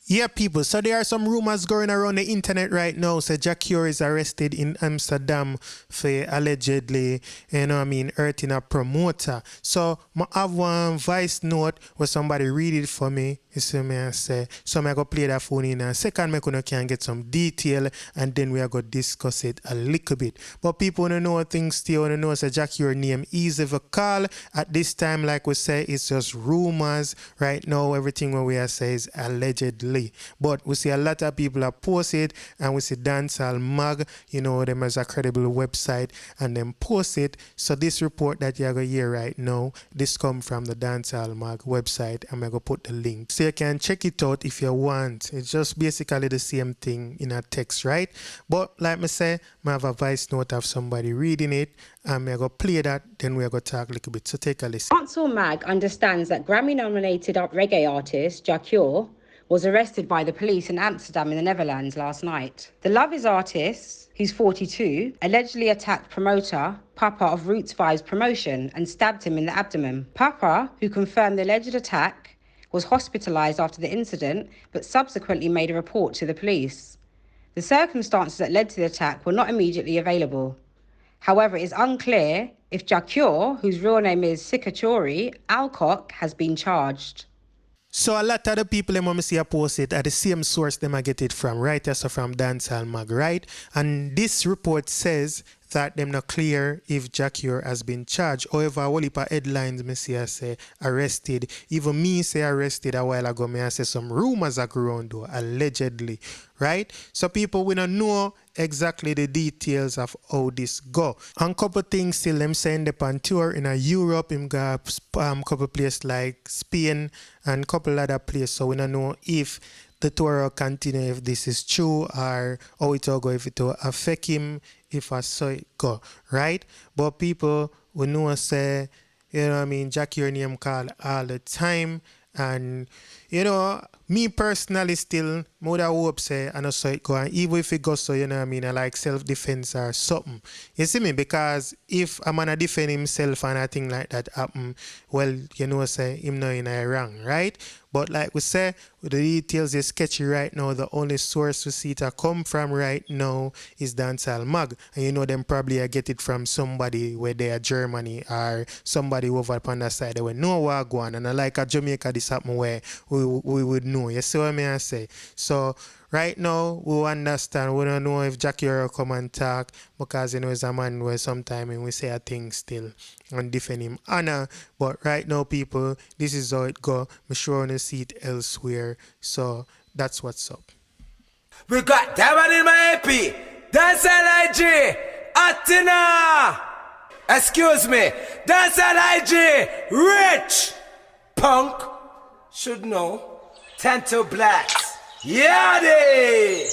Yeah, people. So there are some rumors going around the internet right now. So Jacure is arrested in Amsterdam for allegedly, hurting a promoter. So I have one voice note where somebody read it for me. You see me and say, so I go play that phone in a second. I can get some detail and then we are going to discuss it a little bit. But people want to know things still want to know. So Jacure name easy for call. At this time, like we say, it's just rumors. Right now, everything what we are saying is allegedly. But we see a lot of people are posted and we see Dancehall mag, them as a credible website and them post it. So this report that you're going to hear right now, this come from the Dancehall mag website. I'm going to put the link. So you can check it out if you want. It's just basically the same thing in a text, right? But like I say, I have a voice note of somebody reading it and I'm going to play that, then we're going to talk a little bit. So take a listen. Dancehall mag understands that Grammy-nominated reggae artist Jacure was arrested by the police in Amsterdam in the Netherlands last night. The Love Is artist, who's 42, allegedly attacked promoter Papa of Roots Vibes Promotion and stabbed him in the abdomen. Papa, who confirmed the alleged attack, was hospitalised after the incident but subsequently made a report to the police. The circumstances that led to the attack were not immediately available. However, it is unclear if Jacure, whose real name is Sikachori Alcock, has been charged. So a lot of the people them see I post it at the same source them I get it from, right? So from Dancehall mag, right? And this report says that them not clear if Jacure has been charged. However, a whole heap of headlines me see I say arrested. Even me say arrested a while ago. Me I say some rumors are around though, allegedly, right? So people we don't know exactly the details of how this go. And couple things still them saying they on tour in Europe. Him got couple places like Spain and couple other places. So we don't know if the tour will continue, if this is true or how it will go, if it will affect him, if I saw it go, right? But people we know say, Jackie name call all the time. And me personally still more than hope say I know so it go, and even if it goes so I like self-defense or something. You see me? Because if a man defend himself and a thing like that happen, well, say him not in a wrong, right? But like we say, the details is sketchy right now. The only source we see it come from right now is Dancehall mag. And them probably get it from somebody where they are Germany or somebody over on the side. They will know what go on. And I like a Jamaica this happen where we would know. You see what I say? So right now we understand. We don't know if Jackie will come and talk because it's a man where sometimes we say a thing still and defend him honor. But right now, people, this is how it go. I'm sure you see it elsewhere. So that's what's up. We got that one in my AP. Dancehall IG. Atina. Excuse me. Dancehall IG. Rich. Punk. Should know. Tento Blacks. Yeah, they.